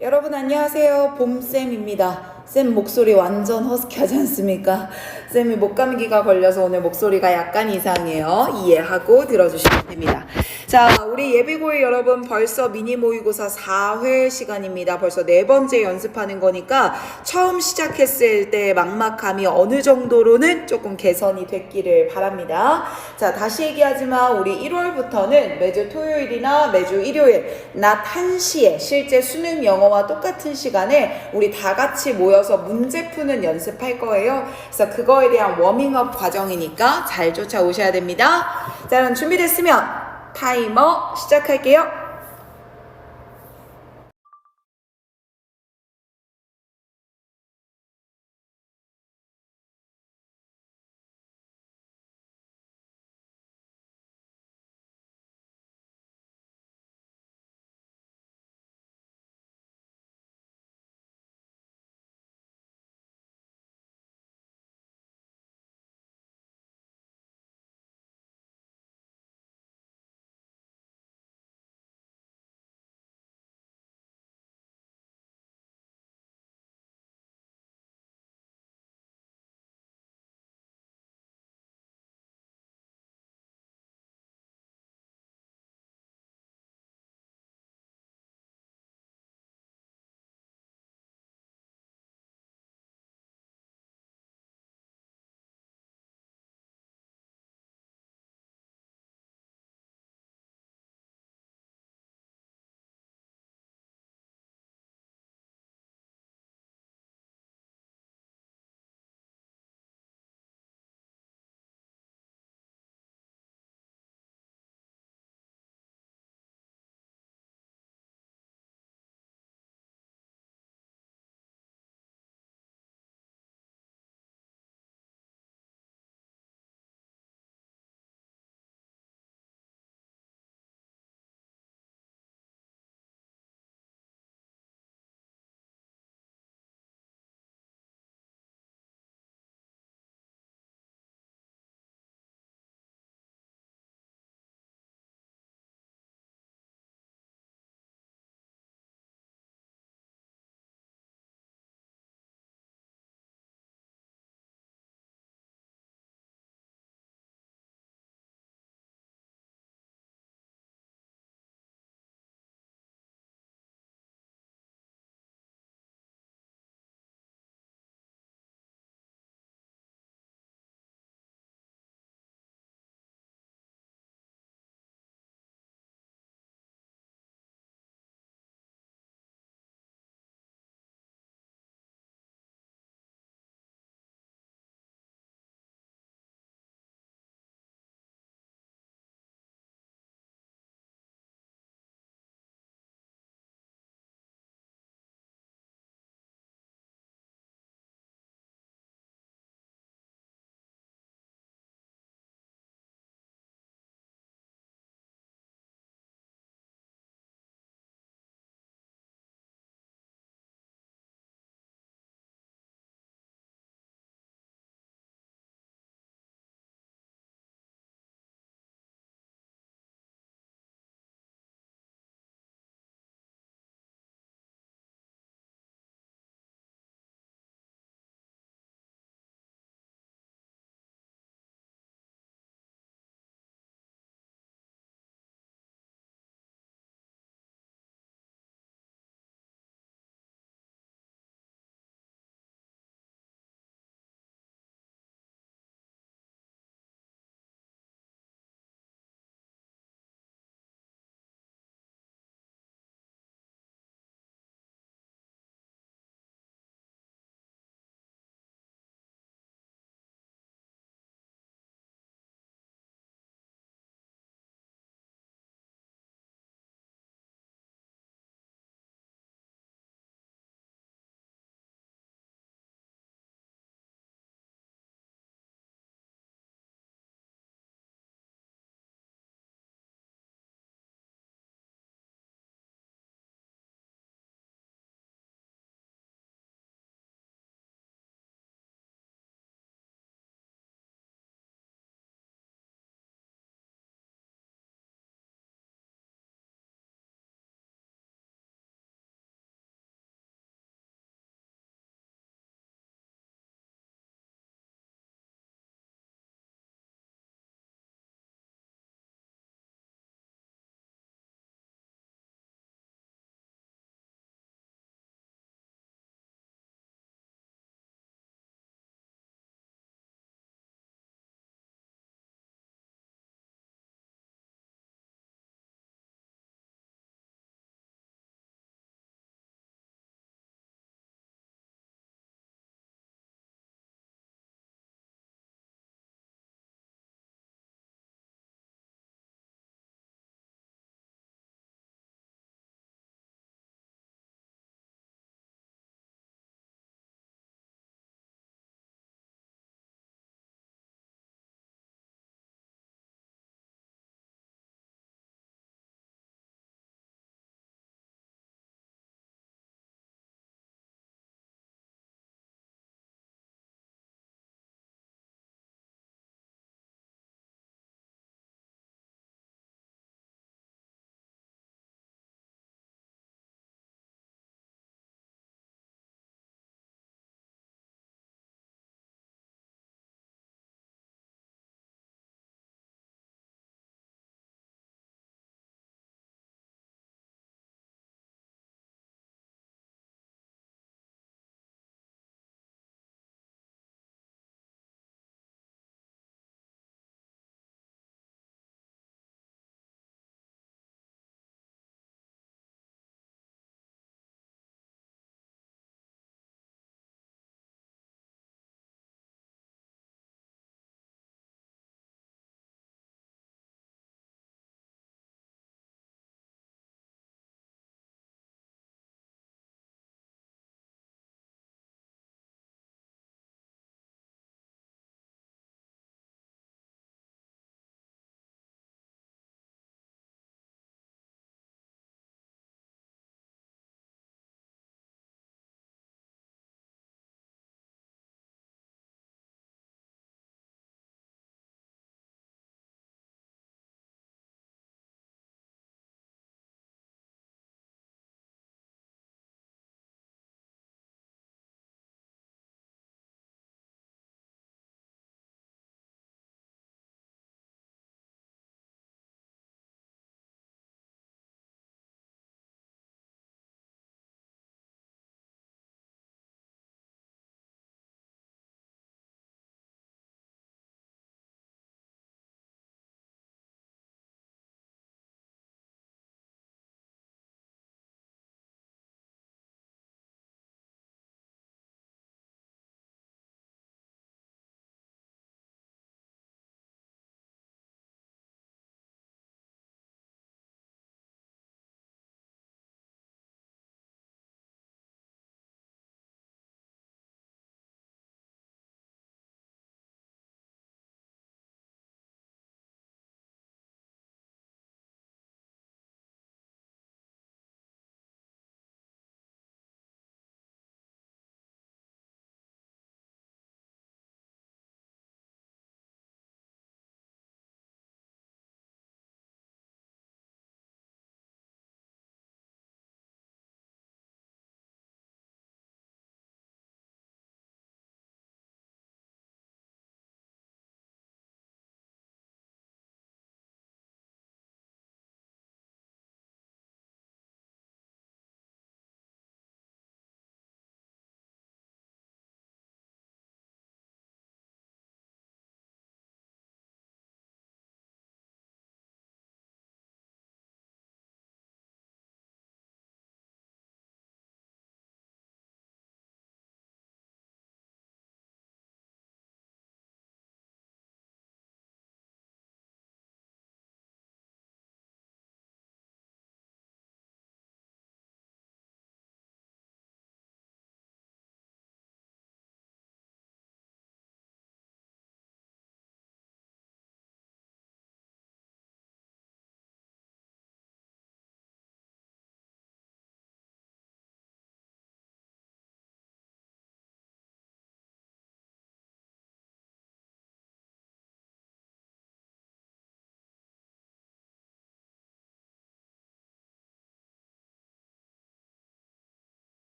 여러분 안녕하세요. 봄쌤입니다. 쌤 목소리 완전 허스키하지 않습니까? 쌤이 목감기가 걸려서 오늘 목소리가 약간 이상해요. 이해하고 들어주시면 됩니다. 자, 우리 예비고일 여러분 벌써 미니 모의고사 4회 시간입니다. 벌써 네 번째 연습하는 거니까 처음 시작했을 때 막막함이 어느 정도로는 조금 개선이 됐기를 바랍니다. 자, 다시 얘기하지만 우리 1월부터는 매주 토요일이나 매주 일요일 낮 1시에 실제 수능 영어와 똑같은 시간에 우리 다 같이 모여서 문제 푸는 연습할 거예요. 그래서 그거에 대한 워밍업 과정이니까 잘 쫓아오셔야 됩니다. 자, 그럼 준비됐으면 타이머 시작할게요.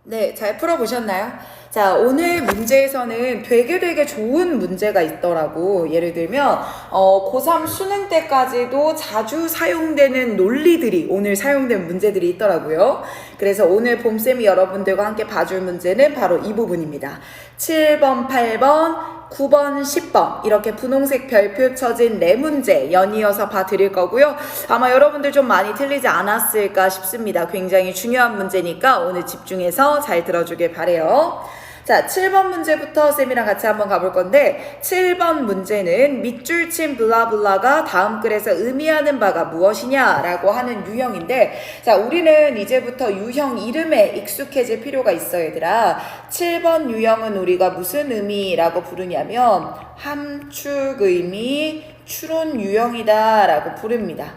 네, 잘 풀어보셨나요? 자, 오늘 문제에서는 되게 좋은 문제가 있더라고. 예를 들면 고3 수능 때까지도 자주 사용되는 논리들이 오늘 사용된 문제들이 있더라고요. 그래서 오늘 봄쌤이 여러분들과 함께 봐줄 문제는 바로 이 부분입니다. 7번, 8번, 9번, 10번 이렇게 분홍색 별표 쳐진 네 문제 연이어서 봐드릴 거고요. 아마 여러분들 좀 많이 틀리지 않았을까 싶습니다. 굉장히 중요한 문제니까 오늘 집중해서 잘 들어주길 바래요. 자, 7번 문제부터 쌤이랑 같이 한번 가볼 건데 7번 문제는 밑줄 친 블라블라가 다음 글에서 의미하는 바가 무엇이냐라고 하는 유형인데 자, 우리는 이제부터 유형 이름에 익숙해질 필요가 있어 얘들아. 7번 유형은 우리가 무슨 의미라고 부르냐면 함축의미 추론 유형이다 라고 부릅니다.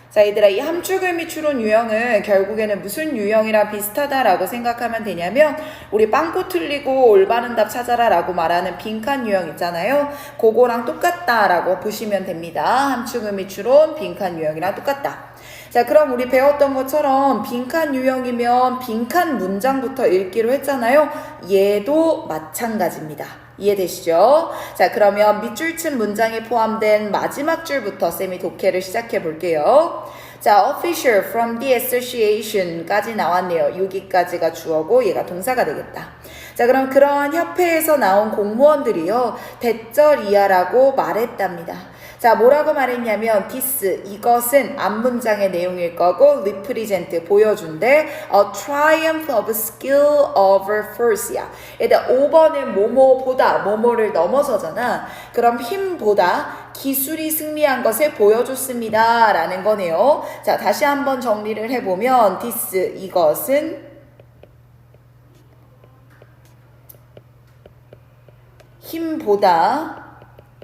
자, 얘들아, 이 함축의미 추론 유형은 결국에는 무슨 유형이랑 비슷하다라고 생각하면 되냐면 우리 빵꾸 틀리고 올바른 답 찾아라 라고 말하는 빈칸 유형 있잖아요. 그거랑 똑같다라고 보시면 됩니다. 함축의미 추론 빈칸 유형이랑 똑같다. 자, 그럼 우리 배웠던 것처럼 빈칸 유형이면 빈칸 문장부터 읽기로 했잖아요. 얘도 마찬가지입니다. 이해되시죠? 자, 그러면 밑줄 친 문장에 포함된 마지막 줄부터 쌤이 독해를 시작해 볼게요. 자, official from the association까지 나왔네요. 여기까지가 주어고 얘가 동사가 되겠다. 자, 그럼 그러한 협회에서 나온 공무원들이요 대절이야라고 말했답니다. 자, 뭐라고 말했냐면 this, 이것은 앞문장의 내용일 거고 represent, 보여준대 a triumph of skill over force야. 얘들 5번은 뭐뭐보다, 뭐뭐를 넘어서잖아. 그럼 힘보다 기술이 승리한 것을 보여줬습니다 라는 거네요. 자, 다시 한번 정리를 해보면 this, 이것은 힘보다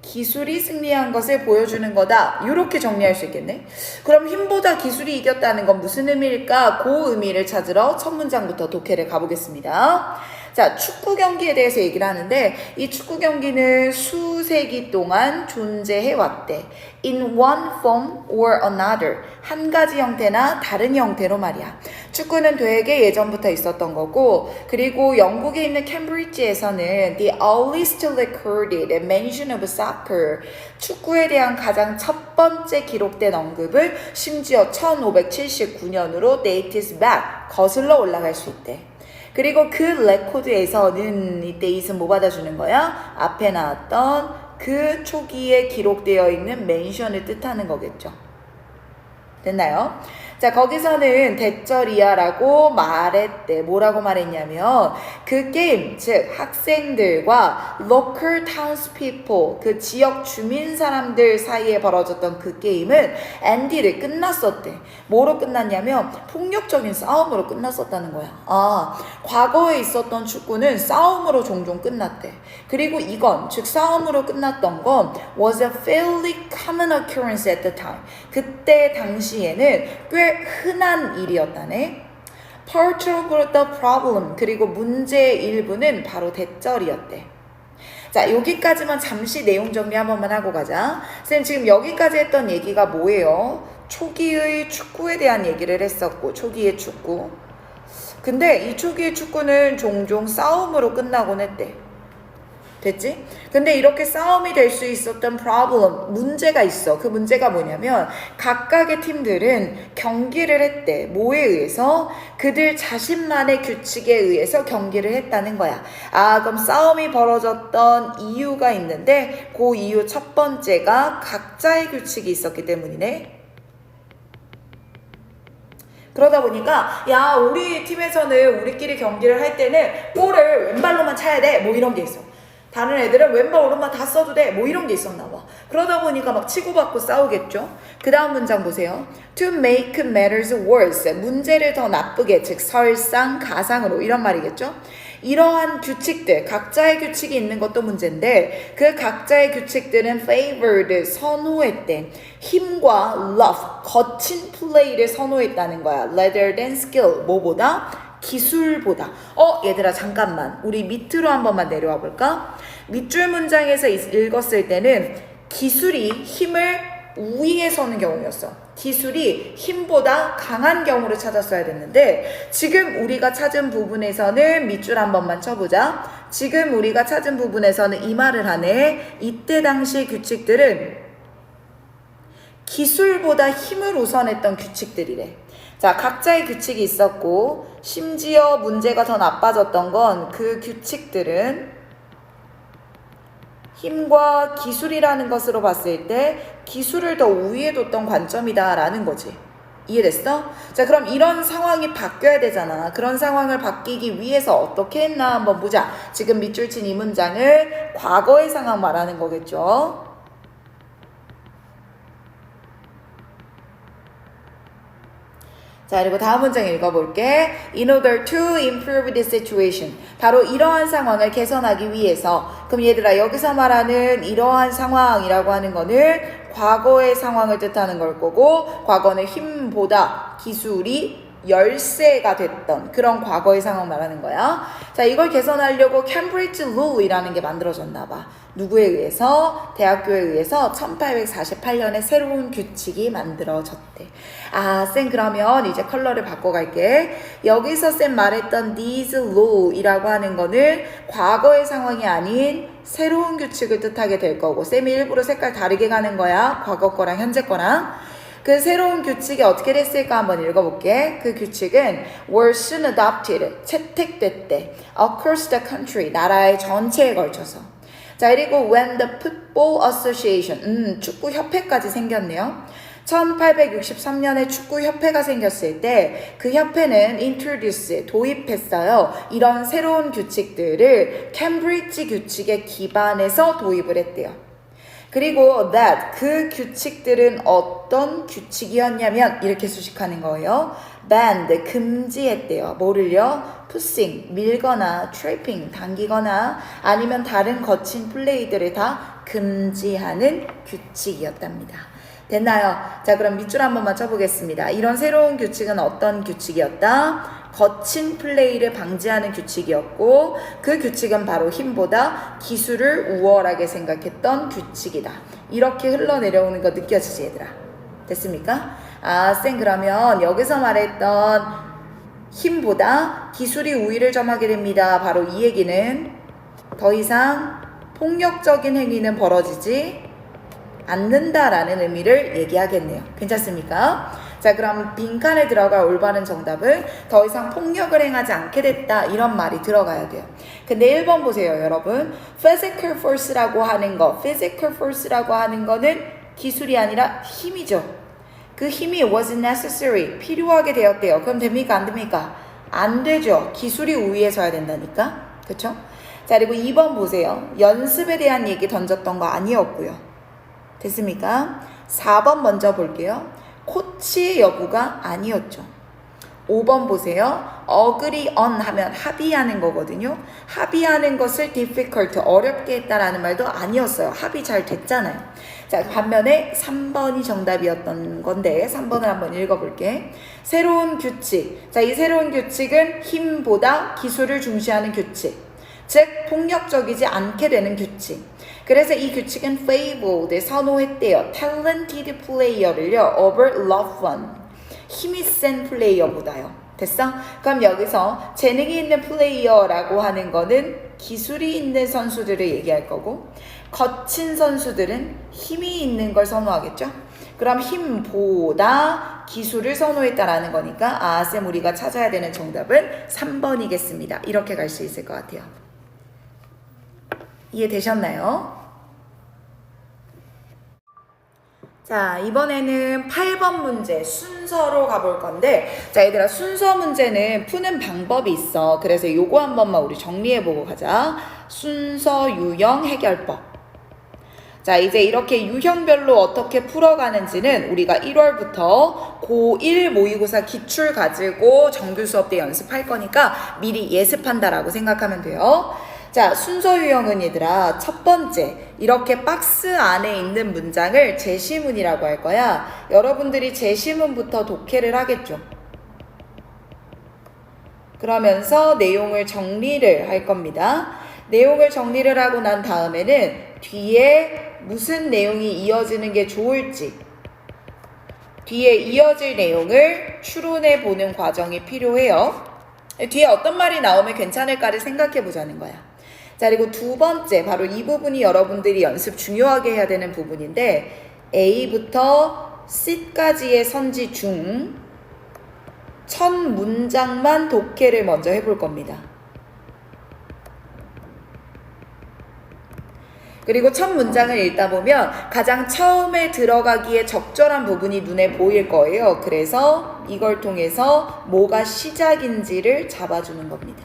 기술이 승리한 것을 보여주는 거다. 이렇게 정리할 수 있겠네. 그럼 힘보다 기술이 이겼다는 건 무슨 의미일까? 그 의미를 찾으러 첫 문장부터 독해를 가보겠습니다. 자, 축구 경기에 대해서 얘기를 하는데 이 축구 경기는 수세기 동안 존재해 왔대. In one form or another. 한 가지 형태나 다른 형태로 말이야. 축구는 되게 예전부터 있었던 거고 그리고 영국에 있는 캠브리지에서는 the earliest recorded mention of soccer. 축구에 대한 가장 첫 번째 기록된 언급을 심지어 1579년으로 dates back. 거슬러 올라갈 수 있대. 그리고 그 레코드에서는 이때 이은 뭐 받아주는 거야? 앞에 나왔던 그 초기에 기록되어 있는 멘션을 뜻하는 거겠죠. 됐나요? 자, 거기서는 대절이야라고 말했대. 뭐라고 말했냐면 그 게임, 즉 학생들과 local townspeople, 그 지역 주민 사람들 사이에 벌어졌던 그 게임은 ended, 끝났었대. 뭐로 끝났냐면 폭력적인 싸움으로 끝났었다는 거야. 아, 과거에 있었던 축구는 싸움으로 종종 끝났대. 그리고 이건, 즉 싸움으로 끝났던 건 was a fairly common occurrence at the time. 그때 당시에는 꽤 흔한 일이었다네. Part of the problem, 그리고 문제의 일부는 바로 대절이었대. 자, 여기까지만 잠시 내용 정리 한 번만 하고 가자. 쌤 지금 여기까지 했던 얘기가 뭐예요? 초기의 축구에 대한 얘기를 했었고, 초기의 축구. 근데 이 초기의 축구는 종종 싸움으로 끝나곤 했대. 됐지? 근데 이렇게 싸움이 될 수 있었던 problem, 문제가 있어. 그 문제가 뭐냐면 각각의 팀들은 경기를 했대. 뭐에 의해서? 그들 자신만의 규칙에 의해서 경기를 했다는 거야. 아, 그럼 싸움이 벌어졌던 이유가 있는데 그 이유 첫 번째가 각자의 규칙이 있었기 때문이네. 그러다 보니까 야, 우리 팀에서는 우리끼리 경기를 할 때는 볼을 왼발로만 차야 돼. 뭐 이런 게 있어. 다른 애들은 왼발 오른발 다 써도 돼. 뭐 이런 게 있었나 봐. 그러다 보니까 막 치고받고 싸우겠죠. 그 다음 문장 보세요. To make matters worse. 문제를 더 나쁘게, 즉 설상, 가상으로 이런 말이겠죠. 이러한 규칙들, 각자의 규칙이 있는 것도 문제인데 그 각자의 규칙들은 favored, 선호했대. 힘과 rough, 거친 플레이를 선호했다는 거야. Rather than skill, 뭐보다? 기술보다. 얘들아 잠깐만, 우리 밑으로 한 번만 내려와 볼까? 밑줄 문장에서 읽었을 때는 기술이 힘을 우위에 서는 경우였어. 기술이 힘보다 강한 경우를 찾았어야 됐는데 지금 우리가 찾은 부분에서는 밑줄 한 번만 쳐보자. 지금 우리가 찾은 부분에서는 이 말을 하네. 이때 당시 규칙들은 기술보다 힘을 우선했던 규칙들이래. 자, 각자의 규칙이 있었고 심지어 문제가 더 나빠졌던 건 그 규칙들은 힘과 기술이라는 것으로 봤을 때 기술을 더 우위에 뒀던 관점이다라는 거지. 이해됐어? 자, 그럼 이런 상황이 바뀌어야 되잖아. 그런 상황을 바뀌기 위해서 어떻게 했나 한번 보자. 지금 밑줄 친 이 문장을 과거의 상황 말하는 거겠죠. 자, 그리고 다음 문장 읽어볼게. In order to improve this situation. 바로 이러한 상황을 개선하기 위해서. 그럼 얘들아, 여기서 말하는 이러한 상황이라고 하는 거는 과거의 상황을 뜻하는 걸 거고, 과거는 힘보다 기술이 열세가 됐던 그런 과거의 상황 말하는 거야. 자, 이걸 개선하려고 캠브리지 룰이라는 게 만들어졌나 봐. 누구에 의해서? 대학교에 의해서 1848년에 새로운 규칙이 만들어졌대. 아, 쌤 그러면 이제 컬러를 바꿔갈게. 여기서 쌤 말했던 these law이라고 하는 거는 과거의 상황이 아닌 새로운 규칙을 뜻하게 될 거고, 쌤이 일부러 색깔 다르게 가는 거야. 과거 거랑 현재 거랑. 그 새로운 규칙이 어떻게 됐을까 한번 읽어볼게. 그 규칙은 were soon adopted, 채택됐대. across the country, 나라의 전체에 걸쳐서. 자, 그리고 when the football association, 축구협회까지 생겼네요. 1863년에 축구협회가 생겼을 때 그 협회는 introduce, 도입했어요. 이런 새로운 규칙들을 캠브리지 규칙에 기반해서 도입을 했대요. 그리고 that, 그 규칙들은 어떤 규칙이었냐면 이렇게 수식하는 거예요. banned, 금지했대요. 뭐를요? pushing, 밀거나 trapping, 당기거나 아니면 다른 거친 플레이들을 다 금지하는 규칙이었답니다. 됐나요? 자, 그럼 밑줄 한 번만 쳐보겠습니다. 이런 새로운 규칙은 어떤 규칙이었다? 거친 플레이를 방지하는 규칙이었고, 그 규칙은 바로 힘보다 기술을 우월하게 생각했던 규칙이다. 이렇게 흘러내려오는 거 느껴지지, 얘들아? 됐습니까? 아, 쌤 그러면 여기서 말했던 힘보다 기술이 우위를 점하게 됩니다. 바로 이 얘기는 더 이상 폭력적인 행위는 벌어지지 않는다라는 의미를 얘기하겠네요. 괜찮습니까? 자, 그럼 빈칸에 들어갈 올바른 정답은 더 이상 폭력을 행하지 않게 됐다, 이런 말이 들어가야 돼요. 근데 1번 보세요, 여러분. physical force라고 하는 거, physical force라고 하는 거는 기술이 아니라 힘이죠. 그 힘이 was necessary, 필요하게 되었대요. 그럼 됩니까? 안 됩니까? 안 되죠. 기술이 우위에 서야 된다니까. 그쵸? 자, 그리고 2번 보세요. 연습에 대한 얘기 던졌던 거 아니었고요. 됐습니까? 4번 먼저 볼게요. 코치 여부가 아니었죠. 5번 보세요. agree on 하면 합의하는 거거든요. 합의하는 것을 difficult, 어렵게 했다라는 말도 아니었어요. 합의 잘 됐잖아요. 자, 반면에 3번이 정답이었던 건데 3번을 한번 읽어볼게. 새로운 규칙. 자, 이 새로운 규칙은 힘보다 기술을 중시하는 규칙. 즉 폭력적이지 않게 되는 규칙. 그래서 이 규칙은 favored, 선호했대요. talented player를요 over loved one, 힘이 센 플레이어보다요. 됐어? 그럼 여기서 재능이 있는 플레이어라고 하는 거는 기술이 있는 선수들을 얘기할 거고, 거친 선수들은 힘이 있는 걸 선호하겠죠? 그럼 힘보다 기술을 선호했다라는 거니까, 아, 쌤 우리가 찾아야 되는 정답은 3번이겠습니다. 이렇게 갈 수 있을 것 같아요. 이해되셨나요? 자, 이번에는 8번 문제 순서로 가볼 건데, 자, 얘들아, 순서 문제는 푸는 방법이 있어. 그래서 요거 한 번만 우리 정리해보고 가자. 순서 유형 해결법. 자, 이제 이렇게 유형별로 어떻게 풀어가는지는 우리가 1월부터 고1 모의고사 기출 가지고 정규 수업 때 연습할 거니까 미리 예습한다라고 생각하면 돼요. 자, 순서 유형은 얘들아, 첫 번째, 이렇게 박스 안에 있는 문장을 제시문이라고 할 거야. 여러분들이 제시문부터 독해를 하겠죠. 그러면서 내용을 정리를 할 겁니다. 내용을 정리를 하고 난 다음에는 뒤에 무슨 내용이 이어지는 게 좋을지 뒤에 이어질 내용을 추론해 보는 과정이 필요해요. 뒤에 어떤 말이 나오면 괜찮을까를 생각해 보자는 거야. 자, 그리고 두 번째, 바로 이 부분이 여러분들이 연습 중요하게 해야 되는 부분인데 A부터 C까지의 선지 중 첫 문장만 독해를 먼저 해볼 겁니다. 그리고 첫 문장을 읽다 보면 가장 처음에 들어가기에 적절한 부분이 눈에 보일 거예요. 그래서 이걸 통해서 뭐가 시작인지를 잡아주는 겁니다.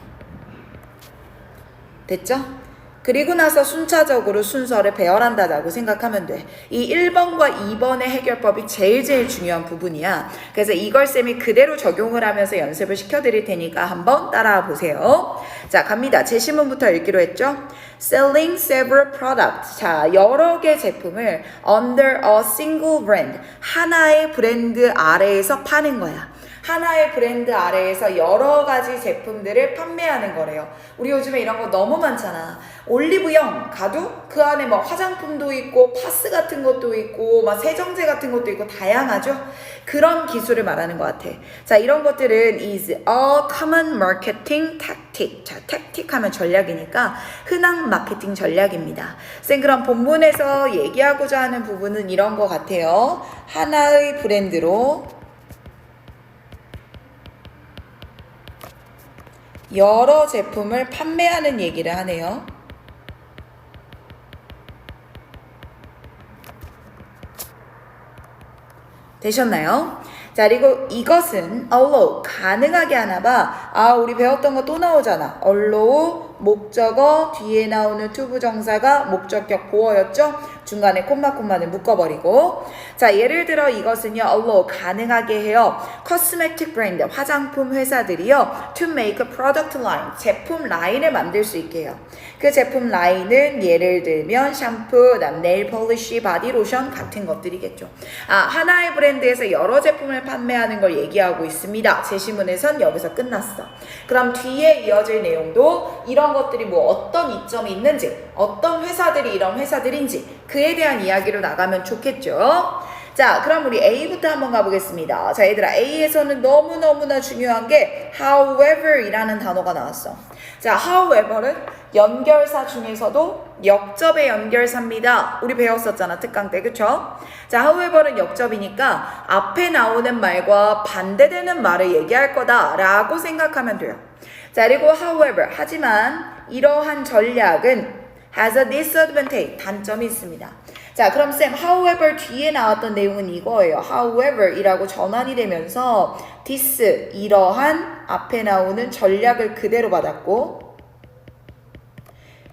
됐죠? 그리고 나서 순차적으로 순서를 배열한다라고 생각하면 돼. 이 1번과 2번의 해결법이 제일 중요한 부분이야. 그래서 이걸 쌤이 그대로 적용을 하면서 연습을 시켜드릴 테니까 한번 따라와 보세요. 자, 갑니다. 제시문부터 읽기로 했죠? Selling several products. 자, 여러 개 제품을 under a single brand. 하나의 브랜드 아래에서 파는 거야. 하나의 브랜드 아래에서 여러 가지 제품들을 판매하는 거래요. 우리 요즘에 이런 거 너무 많잖아. 올리브영 가도 그 안에 막 화장품도 있고 파스 같은 것도 있고 막 세정제 같은 것도 있고 다양하죠. 그런 기술을 말하는 것 같아. 자, 이런 것들은 is a common marketing tactic. 자, tactic 하면 전략이니까 흔한 마케팅 전략입니다. 쌤, 그럼 본문에서 얘기하고자 하는 부분은 이런 것 같아요. 하나의 브랜드로 여러 제품을 판매하는 얘기를 하네요. 되셨나요? 자, 그리고 이것은 allow, 가능하게 하나 봐. 아, 우리 배웠던 거 또 나오잖아. allow, 목적어, 뒤에 나오는 to 부정사가 목적격 보어였죠? 중간에 콤마를 묶어버리고. 자, 예를 들어 이것은요, allow, 가능하게 해요. cosmetic brand, 화장품 회사들이요, to make a product line, 제품 라인을 만들 수 있게 해요. 그 제품 라인은 예를 들면 샴푸, 네일 폴리시, 바디로션 같은 것들이겠죠. 아, 하나의 브랜드에서 여러 제품을 판매하는 걸 얘기하고 있습니다. 제시문에선 여기서 끝났어. 그럼 뒤에 이어질 내용도 이런 것들이 뭐 어떤 이점이 있는지, 어떤 회사들이 이런 회사들인지 그에 대한 이야기로 나가면 좋겠죠. 자, 그럼 우리 A부터 한번 가보겠습니다. 자, 얘들아, A에서는 너무너무나 중요한 게 however 이라는 단어가 나왔어. 자, however는 연결사 중에서도 역접의 연결사입니다. 우리 배웠었잖아, 특강 때, 그쵸? 자, however는 역접이니까 앞에 나오는 말과 반대되는 말을 얘기할 거다 라고 생각하면 돼요. 자, 그리고 however, 하지만 이러한 전략은 has a disadvantage, 단점이 있습니다. 자, 그럼 쌤, however 뒤에 나왔던 내용은 이거예요. however 이라고 전환이 되면서 this, 이러한 앞에 나오는 전략을 그대로 받았고,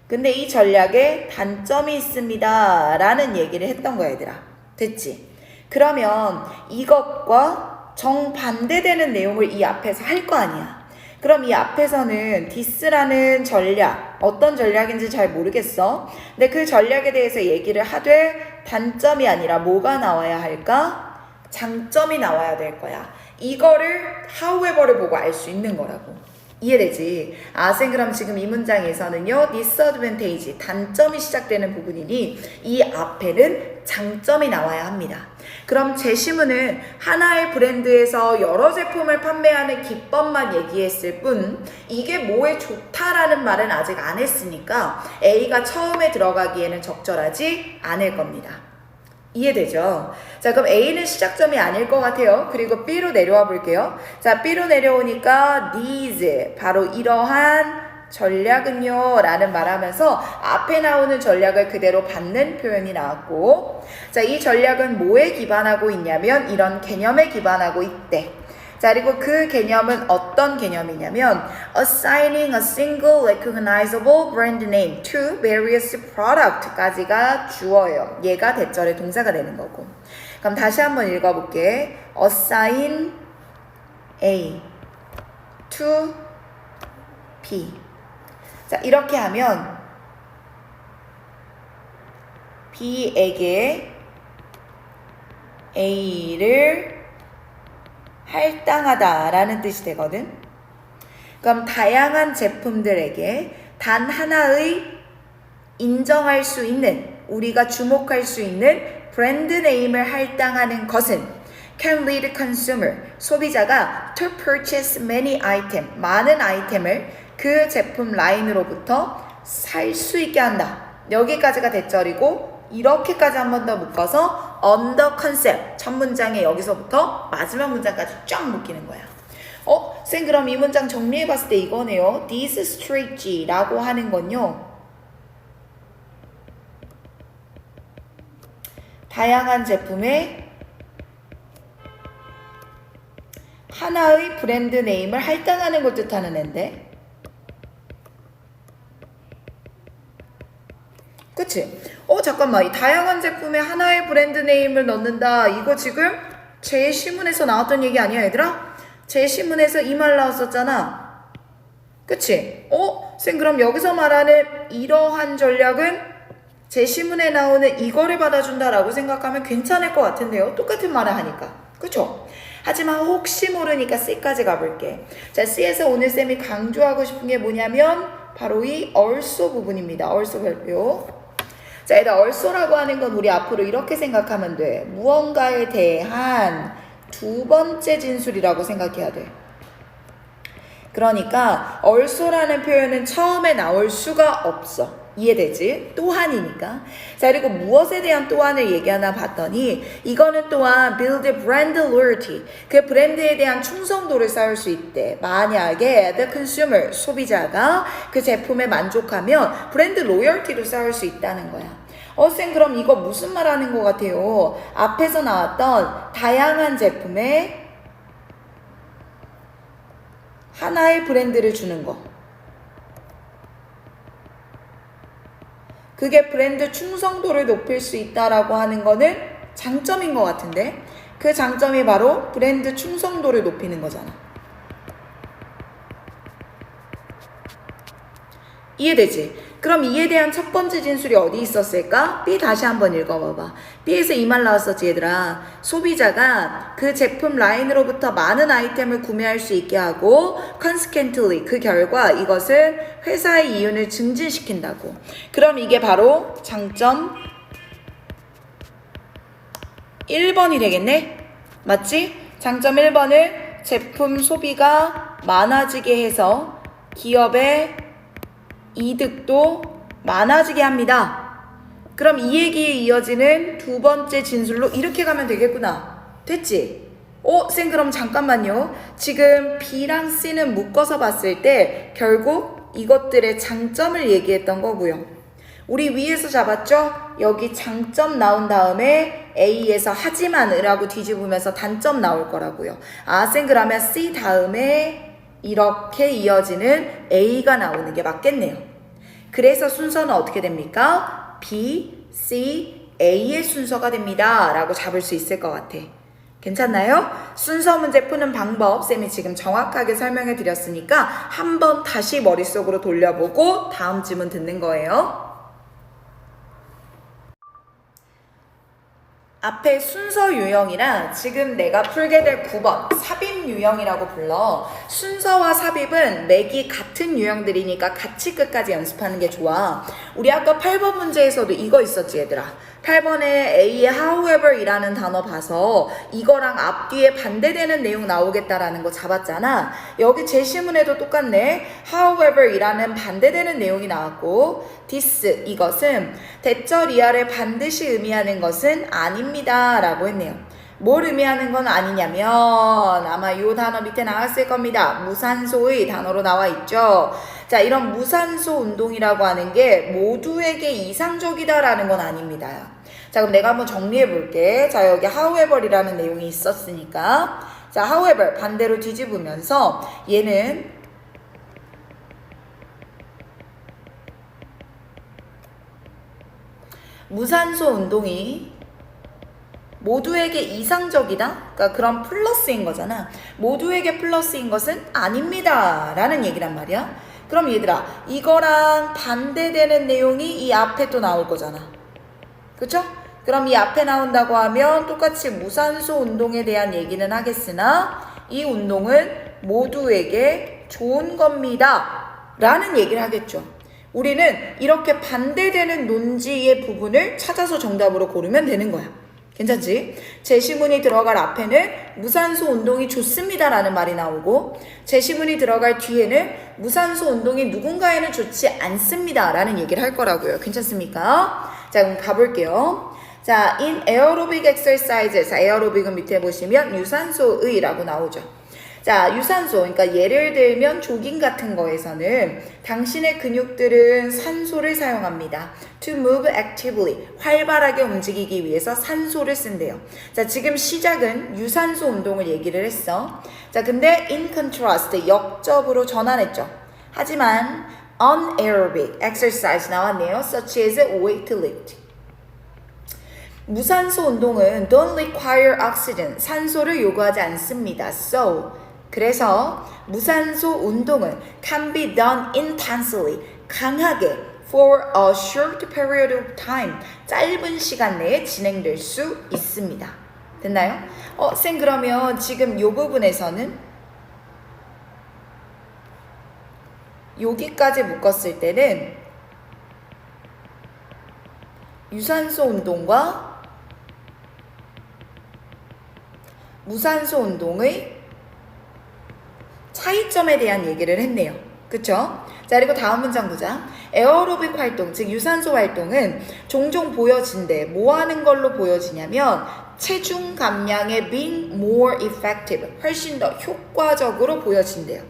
근데 이 전략에 단점이 있습니다 라는 얘기를 했던 거야, 얘들아. 됐지? 그러면 이것과 정반대되는 내용을 이 앞에서 할 거 아니야. 그럼 이 앞에서는 this라는 전략, 어떤 전략인지 잘 모르겠어. 근데 그 전략에 대해서 얘기를 하되 단점이 아니라 뭐가 나와야 할까? 장점이 나와야 될 거야. 이거를 however를 보고 알 수 있는 거라고. 이해되지? 아, 쌤, 그럼 지금 이 문장에서는요, disadvantage, 단점이 시작되는 부분이니 이 앞에는 장점이 나와야 합니다. 그럼 제시문은 하나의 브랜드에서 여러 제품을 판매하는 기법만 얘기했을 뿐 이게 뭐에 좋다라는 말은 아직 안 했으니까 A가 처음에 들어가기에는 적절하지 않을 겁니다. 이해되죠? 자, 그럼 A는 시작점이 아닐 것 같아요. 그리고 B로 내려와 볼게요. 자, B로 내려오니까 these, 바로 이러한 전략은요 라는 말하면서 앞에 나오는 전략을 그대로 받는 표현이 나왔고, 자, 이 전략은 뭐에 기반하고 있냐면 이런 개념에 기반하고 있대. 자, 그리고 그 개념은 어떤 개념이냐면 assigning a single recognizable brand name to various product까지가 주어예요. 얘가 대절의 동사가 되는 거고. 그럼 다시 한번 읽어볼게. assign A to B. 자, 이렇게 하면 B에게 A를 할당하다라는 뜻이 되거든. 그럼 다양한 제품들에게 단 하나의 인정할 수 있는 우리가 주목할 수 있는 브랜드 네임을 할당하는 것은 can lead consumer, 소비자가 to purchase many item, 많은 아이템을 그 제품 라인으로부터 살 수 있게 한다. 여기까지가 대절이고 이렇게까지 한 번 더 묶어서 under concept, 첫 문장에 여기서부터 마지막 문장까지 쫙 묶이는 거야. 쌤 그럼 이 문장 정리해봤을 때 이거네요. This strategy라고 하는 건요, 다양한 제품에 하나의 브랜드 네임을 할당하는 걸 뜻하는 앤데, 그치? 잠깐만, 이 다양한 제품에 하나의 브랜드 네임을 넣는다, 이거 지금 제 신문에서 나왔던 얘기 아니야 얘들아? 제 신문에서 이 말 나왔었잖아. 그치? 쌤 그럼 여기서 말하는 이러한 전략은 제 신문에 나오는 이거를 받아준다라고 생각하면 괜찮을 것 같은데요. 똑같은 말을 하니까. 그쵸? 하지만 혹시 모르니까 C까지 가볼게. 자, C에서 오늘 쌤이 강조하고 싶은 게 뭐냐면 바로 이 also 부분입니다. also 별표. 자, 얘들아, also라고 하는 건 우리 앞으로 이렇게 생각하면 돼. 무언가에 대한 두 번째 진술이라고 생각해야 돼. 그러니까 also라는 표현은 처음에 나올 수가 없어. 이해되지? 또한이니까. 자, 그리고 무엇에 대한 또한을 얘기하나 봤더니 이거는 또한 build brand loyalty, 그 브랜드에 대한 충성도를 쌓을 수 있대. 만약에 the consumer, 소비자가 그 제품에 만족하면 브랜드 로열티도 쌓을 수 있다는 거야. 쌤 그럼 이거 무슨 말 하는 것 같아요? 앞에서 나왔던 다양한 제품에 하나의 브랜드를 주는 거, 그게 브랜드 충성도를 높일 수 있다라고 하는 거는 장점인 것 같은데, 그 장점이 바로 브랜드 충성도를 높이는 거잖아. 이해되지? 그럼 이에 대한 첫 번째 진술이 어디 있었을까? B 다시 한번 읽어봐봐. B에서 이 말 나왔었지 얘들아. 소비자가 그 제품 라인으로부터 많은 아이템을 구매할 수 있게 하고 consequently, 그 결과 이것은 회사의 이윤을 증진시킨다고. 그럼 이게 바로 장점 1번이 되겠네? 맞지? 장점 1번은 제품 소비가 많아지게 해서 기업의 이득도 많아지게 합니다. 그럼 이 얘기에 이어지는 두 번째 진술로 이렇게 가면 되겠구나. 됐지? 쌤 그럼 잠깐만요. 지금 B랑 C는 묶어서 봤을 때 결국 이것들의 장점을 얘기했던 거고요. 우리 위에서 잡았죠? 여기 장점 나온 다음에 A에서 하지만 이라고 뒤집으면서 단점 나올 거라고요. 쌤 그러면 C 다음에 이렇게 이어지는 A가 나오는 게 맞겠네요. 그래서 순서는 어떻게 됩니까? B, C, A의 순서가 됩니다 라고 잡을 수 있을 것 같아. 괜찮나요? 순서 문제 푸는 방법 쌤이 지금 정확하게 설명해 드렸으니까 한번 다시 머릿속으로 돌려보고 다음 질문 듣는 거예요. 앞에 순서 유형이랑 지금 내가 풀게 될 9번 삽입 유형이라고 불러. 순서와 삽입은 맥이 같은 유형들이니까 같이 끝까지 연습하는 게 좋아. 우리 아까 8번 문제에서도 이거 있었지 얘들아. 8번에 A의 however 이라는 단어 봐서 이거랑 앞뒤에 반대되는 내용 나오겠다라는 거 잡았잖아. 여기 제 시문에도 똑같네. however 이라는 반대되는 내용이 나왔고 this 이것은 대절 이하를 반드시 의미하는 것은 아닙니다 라고 했네요. 뭘 의미하는 건 아니냐면 아마 이 단어 밑에 나왔을 겁니다. 무산소의 단어로 나와 있죠. 자, 이런 무산소 운동이라고 하는 게 모두에게 이상적이다라는 건 아닙니다. 자, 그럼 내가 한번 정리해 볼게. 자, 여기 however이라는 내용이 있었으니까 자, however 반대로 뒤집으면서 얘는 무산소 운동이 모두에게 이상적이다? 그러니까 그런 플러스인 거잖아. 모두에게 플러스인 것은 아닙니다 라는 얘기란 말이야. 그럼 얘들아 이거랑 반대되는 내용이 이 앞에 또 나올 거잖아. 그쵸? 그럼 이 앞에 나온다고 하면 똑같이 무산소 운동에 대한 얘기는 하겠으나 이 운동은 모두에게 좋은 겁니다 라는 얘기를 하겠죠. 우리는 이렇게 반대되는 논지의 부분을 찾아서 정답으로 고르면 되는 거야. 괜찮지? 제시문이 들어갈 앞에는 무산소 운동이 좋습니다 라는 말이 나오고 제시문이 들어갈 뒤에는 무산소 운동이 누군가에는 좋지 않습니다 라는 얘기를 할 거라고요. 괜찮습니까? 자, 그럼 가볼게요. 자, in aerobic exercises. 에어로빅은 밑에 보시면 유산소의라고 나오죠. 자, 유산소, 그러니까 예를 들면 조깅 같은 거에서는 당신의 근육들은 산소를 사용합니다. To move actively, 활발하게 움직이기 위해서 산소를 쓴대요. 자, 지금 시작은 유산소 운동을 얘기를 했어. 자, 근데 in contrast, 역접으로 전환했죠. 하지만 anaerobic exercise 나왔네요. Such as weightlifting. 무산소 운동은 don't require oxygen, 산소를 요구하지 않습니다. So, 그래서 무산소 운동은 can be done intensely, 강하게 for a short period of time, 짧은 시간 내에 진행될 수 있습니다. 됐나요? 쌤 그러면 지금 이 부분에서는 여기까지 묶었을 때는 유산소 운동과 무산소 운동의 차이점에 대한 얘기를 했네요. 그쵸? 자, 그리고 다음 문장 보자. 에어로빅 활동, 즉 유산소 활동은 종종 보여진대. 뭐 하는 걸로 보여지냐면 체중 감량에 being more effective, 훨씬 더 효과적으로 보여진대요.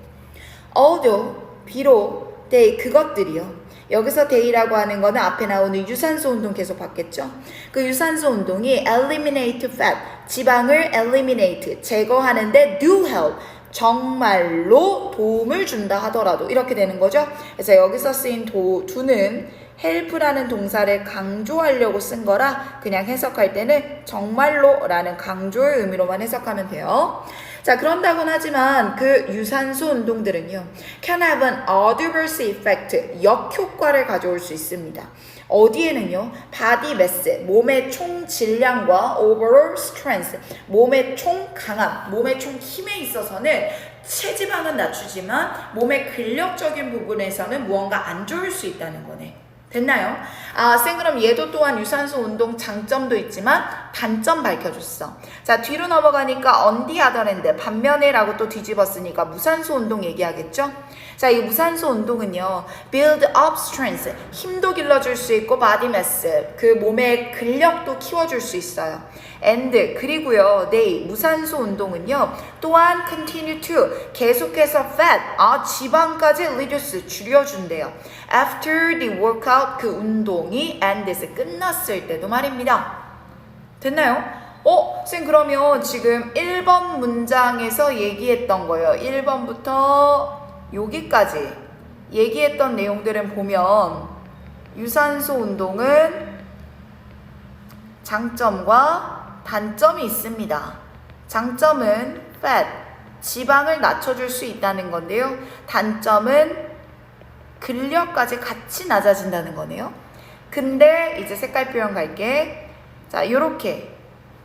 Although, 비록, they, 그것들이요. 여기서 day라고 하는 거는 앞에 나오는 유산소 운동 계속 봤겠죠? 그 유산소 운동이 eliminate fat, 지방을 eliminate, 제거하는데 do help, 정말로 도움을 준다 하더라도 이렇게 되는 거죠. 그래서 여기서 쓰인 do는 help라는 동사를 강조하려고 쓴 거라 그냥 해석할 때는 정말로 라는 강조의 의미로만 해석하면 돼요. 자, 그런다고는 하지만 그 유산소 운동들은요 can have an adverse effect, 역효과를 가져올 수 있습니다. 어디에는요? body mass, 몸의 총 질량과 overall strength, 몸의 총 강함, 몸의 총 힘에 있어서는 체지방은 낮추지만 몸의 근력적인 부분에서는 무언가 안 좋을 수 있다는 거네. 됐나요? 쌤 그럼 얘도 또한 유산소 운동 장점도 있지만 단점 밝혀줬어. 자, 뒤로 넘어가니까 on the other hand, 반면에 라고 또 뒤집었으니까 무산소 운동 얘기하겠죠? 자, 이 무산소 운동은요 build up strength, 힘도 길러줄 수 있고 body mass, 그 몸의 근력도 키워줄 수 있어요. and, 그리고요 they, 무산소 운동은요 또한 continue to, 계속해서 fat, 지방까지 reduce, 줄여준대요. after the workout, 그 운동이 ends, 끝났을 때도 말입니다. 됐나요? 쌤 그러면 지금 1번 문장에서 얘기했던 거예요. 1번부터 여기까지 얘기했던 내용들은 보면 유산소 운동은 장점과 단점이 있습니다. 장점은 fat, 지방을 낮춰줄 수 있다는 건데요. 단점은 근력까지 같이 낮아진다는 거네요. 근데 이제 색깔 표현 갈게. 자, 요렇게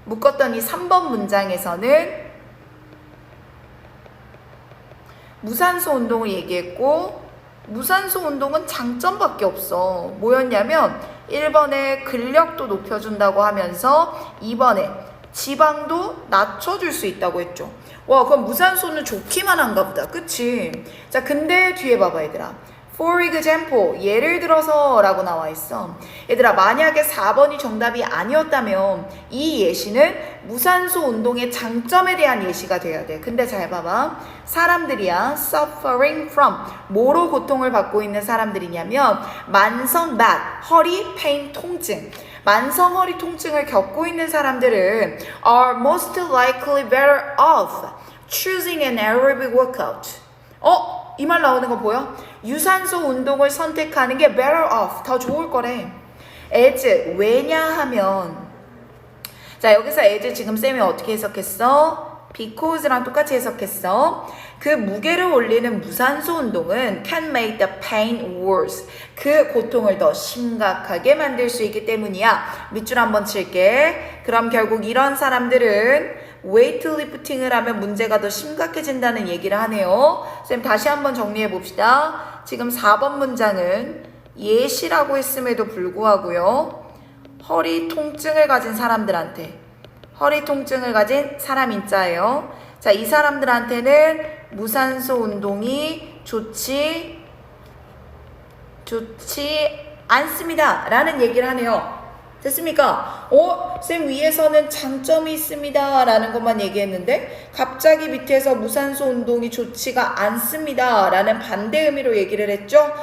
묶었던 이 3번 문장에서는 무산소 운동을 얘기했고 무산소 운동은 장점밖에 없어. 뭐였냐면 1번에 근력도 높여준다고 하면서 2번에 지방도 낮춰줄 수 있다고 했죠. 와, 그럼 무산소는 좋기만 한가 보다. 그치? 자, 근데 뒤에 봐봐 얘들아. For example, 예를 들어서 라고 나와 있어. 얘들아, 만약에 4번이 정답이 아니었다면 이 예시는 무산소 운동의 장점에 대한 예시가 돼야 돼. 근데 잘 봐봐. 사람들이야 suffering from, 뭐로 고통을 받고 있는 사람들이냐면 만성 back, 허리 페인 통증. 만성 허리 통증을 겪고 있는 사람들은 are most likely better off choosing an aerobic workout. 이 말 나오는 거 보여? 유산소 운동을 선택하는 게 better off, 더 좋을 거래. as, 왜냐하면. 자, 여기서 as 지금 쌤이 어떻게 해석했어? because랑 똑같이 해석했어. 그 무게를 올리는 무산소 운동은 can make the pain worse, 그 고통을 더 심각하게 만들 수 있기 때문이야. 밑줄 한번 칠게. 그럼 결국 이런 사람들은 웨이트리프팅을 하면 문제가 더 심각해진다는 얘기를 하네요. 쌤 다시 한번 정리해 봅시다. 지금 4번 문장은 예시라고 했음에도 불구하고요. 허리 통증을 가진 사람들한테 허리 통증을 가진 사람 인자예요. 자, 이 사람들한테는 무산소 운동이 좋지 않습니다 라는 얘기를 하네요. 됐습니까? 쌤 위에서는 장점이 있습니다 라는 것만 얘기했는데 갑자기 밑에서 무산소 운동이 좋지가 않습니다 라는 반대 의미로 얘기를 했죠.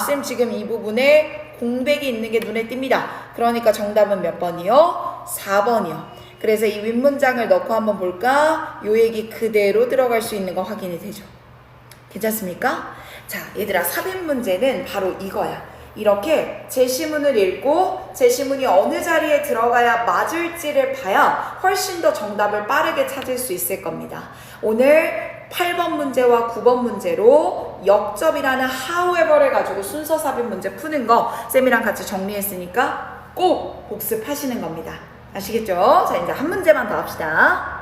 쌤 지금 이 부분에 공백이 있는 게 눈에 띕니다. 그러니까 정답은 몇 번이요? 4번이요. 그래서 이 윗문장을 넣고 한번 볼까? 요 얘기 그대로 들어갈 수 있는 거 확인이 되죠. 괜찮습니까? 자, 얘들아, 삽입 문제는 바로 이거야. 이렇게 제시문을 읽고 제시문이 어느 자리에 들어가야 맞을지를 봐야 훨씬 더 정답을 빠르게 찾을 수 있을 겁니다. 오늘 8번 문제와 9번 문제로 역접이라는 however를 가지고 순서 삽입 문제 푸는 거 쌤이랑 같이 정리했으니까 꼭 복습하시는 겁니다. 아시겠죠? 자, 이제 한 문제만 더 합시다.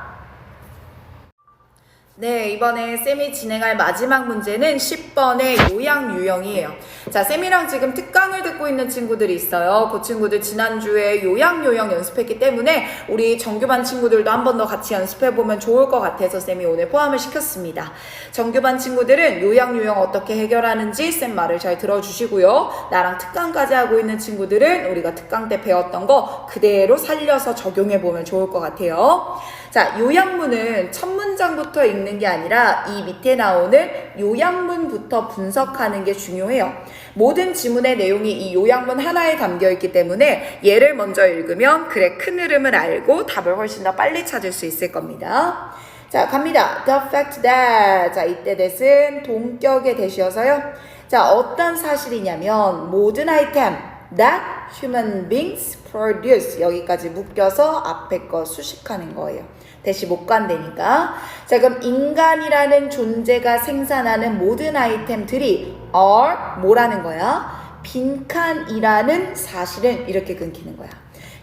네, 이번에 쌤이 진행할 마지막 문제는 10번의 요약 유형이에요. 자, 쌤이랑 지금 특강을 듣고 있는 친구들이 있어요. 그 친구들 지난주에 요약 유형 연습했기 때문에 우리 정규반 친구들도 한 번 더 같이 연습해보면 좋을 것 같아서 쌤이 오늘 포함을 시켰습니다. 정규반 친구들은 요약 유형 어떻게 해결하는지 쌤 말을 잘 들어주시고요. 나랑 특강까지 하고 있는 친구들은 우리가 특강 때 배웠던 거 그대로 살려서 적용해보면 좋을 것 같아요. 자, 요약문은 첫 문장부터 읽는 게 아니라 이 밑에 나오는 요약문부터 분석하는 게 중요해요. 모든 지문의 내용이 이 요약문 하나에 담겨 있기 때문에 얘를 먼저 읽으면 글의 큰 흐름을 알고 답을 훨씬 더 빨리 찾을 수 있을 겁니다. 자, 갑니다. The fact that. 자, 이때 that은 동격의 that이어서요. 자, 어떤 사실이냐면 모든 아이템 that human beings produce 여기까지 묶여서 앞에 거 수식하는 거예요. 대시 못 간다니까. 자, 그럼 인간이라는 존재가 생산하는 모든 아이템들이 are 뭐라는 거야? 빈칸이라는 사실은 이렇게 끊기는 거야.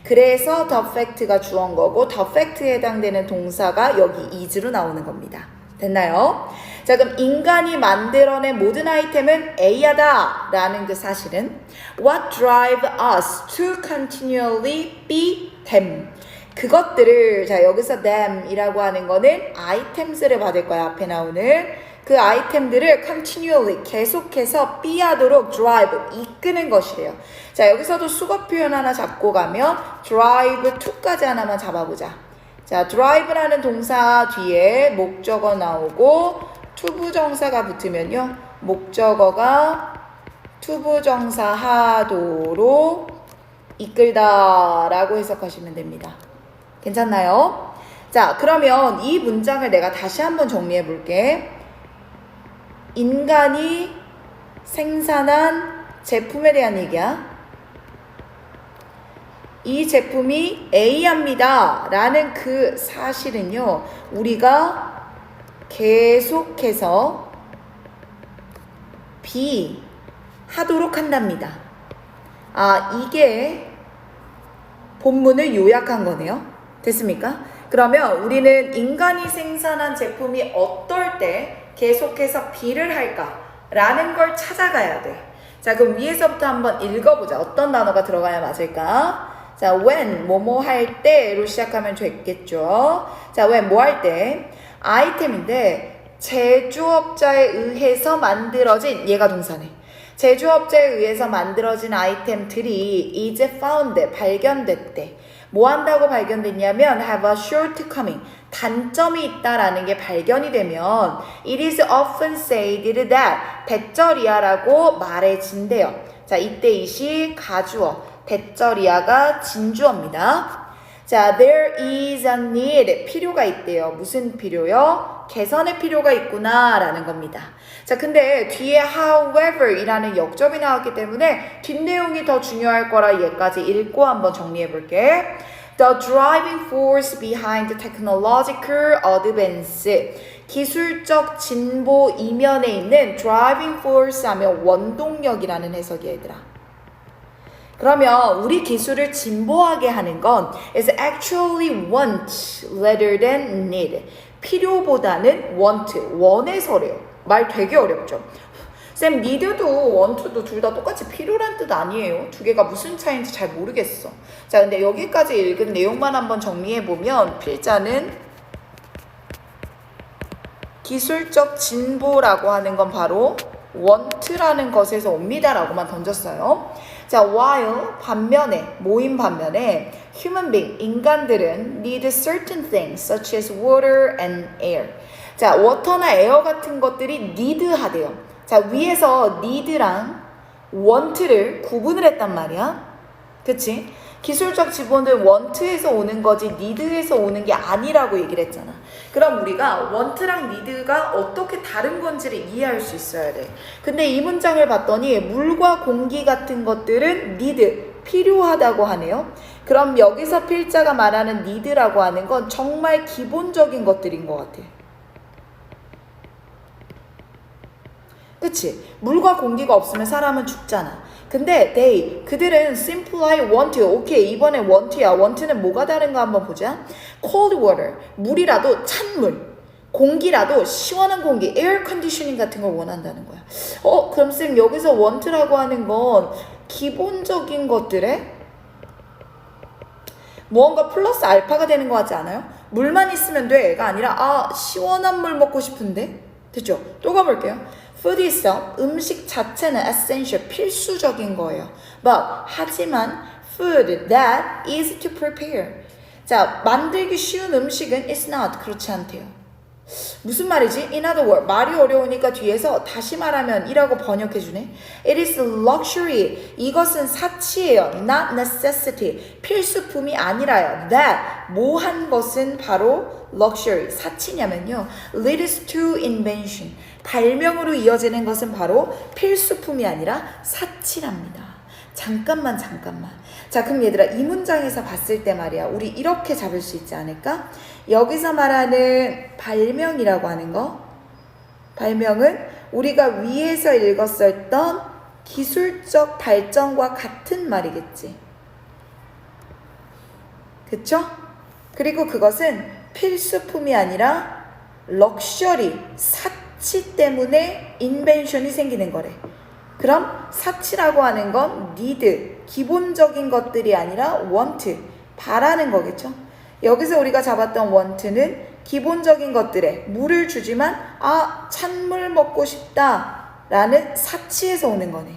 그래서 the fact가 주어인 거고 the fact에 해당되는 동사가 여기 is로 나오는 겁니다. 됐나요? 자, 그럼 인간이 만들어낸 모든 아이템은 A하다 라는 그 사실은 What drive us to continually be them 그것들을 자 여기서 them이라고 하는 거는 items를 받을 거야. 앞에 나오는 그 아이템들을 continually 계속해서 be 하도록 drive 이끄는 것이래요. 자 여기서도 수거 표현 하나 잡고 가면 drive to까지 하나만 잡아보자. 자 drive라는 동사 뒤에 목적어 나오고 투부정사가 붙으면요 목적어가 투부정사 하도록 이끌다 라고 해석하시면 됩니다. 괜찮나요? 자 그러면 이 문장을 내가 다시 한번 정리해 볼게. 인간이 생산한 제품에 대한 얘기야. 이 제품이 A합니다 라는 그 사실은요 우리가 계속해서 B 하도록 한답니다. 아 이게 본문을 요약한 거네요. 됐습니까? 그러면 우리는 인간이 생산한 제품이 어떨 때 계속해서 B를 할까? 라는 걸 찾아가야 돼. 자 그럼 위에서부터 한번 읽어보자. 어떤 단어가 들어가야 맞을까? 자 when 뭐뭐 할 때로 시작하면 됐겠죠. 자 when 뭐 할 때 아이템인데 제조업자에 의해서 만들어진 얘가 동사네. 제조업자에 의해서 만들어진 아이템들이 is found 발견됐대. 뭐 한다고 발견됐냐면 have a shortcoming 단점이 있다라는 게 발견이 되면 it is often said that 대절이야라고 말해진대요. 자 이때 이시 가주어 대절이야가 진주어입니다. 자 there is a need 필요가 있대요. 무슨 필요요? 개선의 필요가 있구나 라는 겁니다. 자 근데 뒤에 however 이라는 역접이 나왔기 때문에 뒷내용이 더 중요할 거라 얘까지 읽고 한번 정리해 볼게. The driving force behind technological advance 기술적 진보 이면에 있는 driving force 하면 원동력이라는 해석이야 얘들아. 그러면 우리 기술을 진보하게 하는 건 is actually want rather than need 필요보다는 want 원해서래요. 말 되게 어렵죠. 쌤 need도 want도 둘 다 똑같이 필요란 뜻 아니에요. 두 개가 무슨 차이인지 잘 모르겠어. 자, 근데 여기까지 읽은 내용만 한번 정리해보면 필자는 기술적 진보라고 하는 건 바로 want라는 것에서 옵니다라고만 던졌어요. 자, while 반면에 모임 반면에 human being 인간들은 need certain things such as water and air. 자, water나 air 같은 것들이 need 하대요. 자, 위에서 need랑 want를 구분을 했단 말이야. 그치? 기술적 지본은 want에서 오는 거지 need에서 오는 게 아니라고 얘기를 했잖아. 그럼 우리가 want랑 need가 어떻게 다른 건지를 이해할 수 있어야 돼. 근데 이 문장을 봤더니 물과 공기 같은 것들은 need, 필요하다고 하네요. 그럼 여기서 필자가 말하는 need라고 하는 건 정말 기본적인 것들인 것 같아. 그치? 물과 공기가 없으면 사람은 죽잖아. 근데 그들은 simply want, 오케이 이번에 want야. want는 뭐가 다른가 한번 보자. cold water, 물이라도 찬물, 공기라도 시원한 공기, air conditioning 같은 걸 원한다는 거야. 그럼 쌤 여기서 want라고 하는 건 기본적인 것들에 무언가 플러스 알파가 되는 것 같지 않아요? 물만 있으면 돼가 아니라 시원한 물 먹고 싶은데? 됐죠? 또 가볼게요. Food itself, 음식 자체는 essential, 필수적인 거예요. But, 하지만 food that is to prepare. 자, 만들기 쉬운 음식은 is not, 그렇지 않대요. 무슨 말이지? In other words, 말이 어려우니까 뒤에서 다시 말하면 이라고 번역해주네. It is luxury. 이것은 사치예요. Not necessity. 필수품이 아니라요. That, 뭐한 것은 바로 luxury. 사치냐면요. leads to invention. 발명으로 이어지는 것은 바로 필수품이 아니라 사치랍니다. 잠깐만. 자, 그럼 얘들아 이 문장에서 봤을 때 말이야 우리 이렇게 잡을 수 있지 않을까? 여기서 말하는 발명이라고 하는 거, 발명은 우리가 위에서 읽었었던 기술적 발전과 같은 말이겠지. 그쵸? 그리고 그것은 필수품이 아니라 럭셔리, 사치 때문에 인벤션이 생기는 거래. 그럼 사치라고 하는 건 need, 기본적인 것들이 아니라 want, 바라는 거겠죠. 여기서 우리가 잡았던 want는 기본적인 것들에 물을 주지만 찬물 먹고 싶다 라는 사치에서 오는 거네.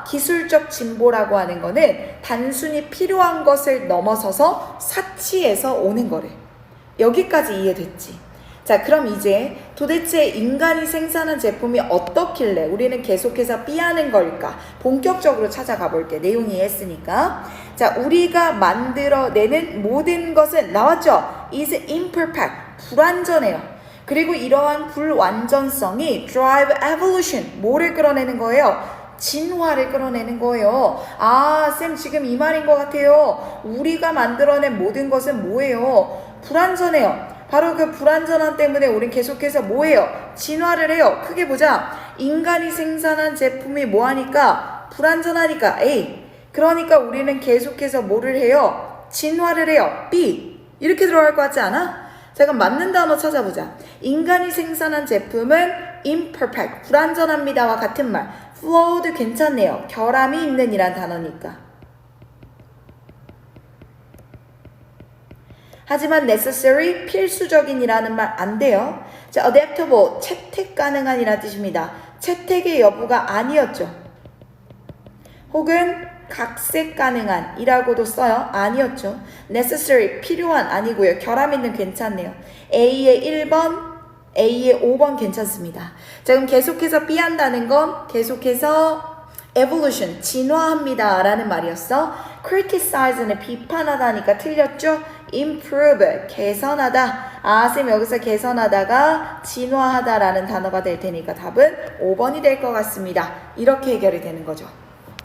기술적 진보라고 하는 거는 단순히 필요한 것을 넘어서서 사치에서 오는 거래. 여기까지 이해됐지? 자, 그럼 이제 도대체 인간이 생산한 제품이 어떻길래 우리는 계속해서 B하는 걸까? 본격적으로 찾아가 볼게. 내용 이해했으니까. 자, 우리가 만들어내는 모든 것은 나왔죠? is imperfect, 불완전해요. 그리고 이러한 불완전성이 drive evolution, 뭐를 끌어내는 거예요? 진화를 끌어내는 거예요. 쌤 지금 이 말인 것 같아요. 우리가 만들어낸 모든 것은 뭐예요? 불완전해요. 바로 그 불완전함 때문에 우린 계속해서 뭐해요? 진화를 해요. 크게 보자. 인간이 생산한 제품이 뭐하니까? 불완전하니까 A. 그러니까 우리는 계속해서 뭐를 해요? 진화를 해요. B. 이렇게 들어갈 것 같지 않아? 자, 그럼 맞는 단어 찾아보자. 인간이 생산한 제품은 imperfect, 불완전합니다와 같은 말. flawed 괜찮네요. 결함이 있는 이란 단어니까. 하지만 necessary, 필수적인이라는 말 안 돼요. 자, adaptable, 채택 가능한 이라는 뜻입니다. 채택의 여부가 아니었죠. 혹은 각색 가능한 이라고도 써요. 아니었죠. necessary, 필요한 아니고요. 결함 있는 괜찮네요. A의 1번, A의 5번 괜찮습니다. 자, 그럼 계속해서 B한다는 건 계속해서 evolution, 진화합니다 라는 말이었어. criticize는 비판하다니까 틀렸죠? improve, 개선하다. 쌤 여기서 개선하다가 진화하다라는 단어가 될 테니까 답은 5번이 될 것 같습니다. 이렇게 해결이 되는 거죠.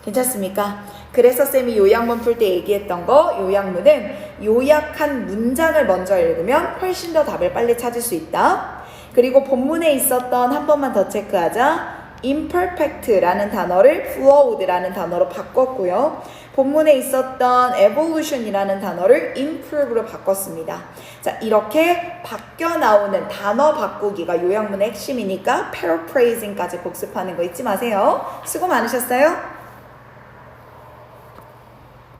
괜찮습니까? 그래서 쌤이 요약문 풀 때 얘기했던 거, 요약문은 요약한 문장을 먼저 읽으면 훨씬 더 답을 빨리 찾을 수 있다. 그리고 본문에 있었던 한 번만 더 체크하자. imperfect라는 단어를 flawed라는 단어로 바꿨고요. 본문에 있었던 evolution이라는 단어를 improve로 바꿨습니다. 자, 이렇게 바뀌어 나오는 단어 바꾸기가 요약문의 핵심이니까 paraphrasing까지 복습하는 거 잊지 마세요. 수고 많으셨어요.